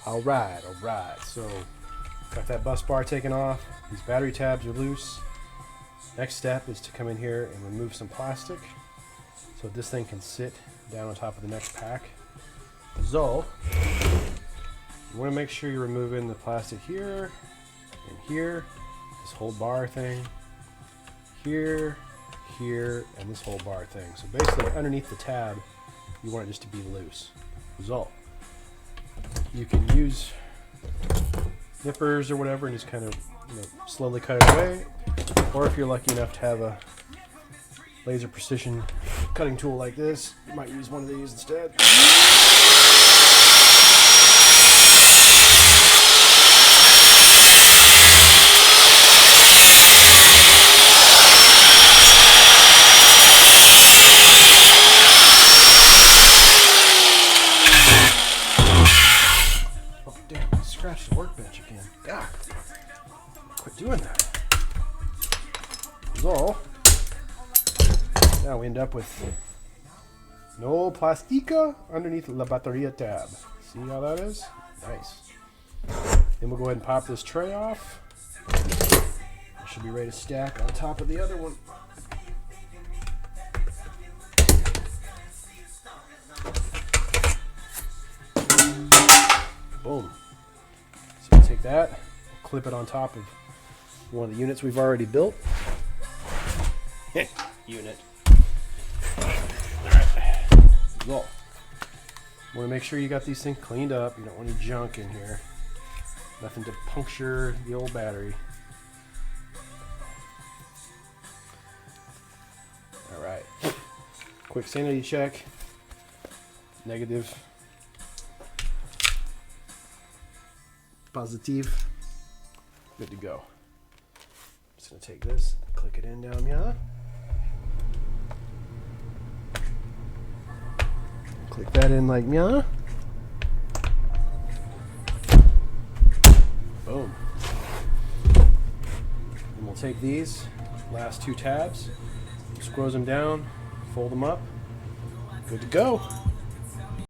All right. So, got that bus bar taken off. These battery tabs are loose. Next step is to come in here and remove some plastic so this thing can sit down on top of the next pack. So, you want to make sure you're removing the plastic here and here, this whole bar thing, here, and this whole bar thing. So basically underneath the tab, you want it just to be loose. Result. You can use nippers or whatever and just kind of slowly cut it away. Or if you're lucky enough to have a laser precision cutting tool like this, you might use one of these instead. Oh damn, I scratched the workbench again. God, quit doing that. So, now we end up with no plastica underneath la batteria tab. See how that is? Nice. Then we'll go ahead and pop this tray off. It should be ready to stack on top of the other one. Boom. So we'll take that, clip it on top of one of the units we've already built. Unit. Alright. Well, want to make sure you got these things cleaned up. You don't want any junk in here. Nothing to puncture the old battery. Alright. Quick sanity check. Negative. Positive. Good to go. Just going to take this, click it in down here. Click that in like meow. Boom. And we'll take these last two tabs, screws them down, fold them up. Good to go.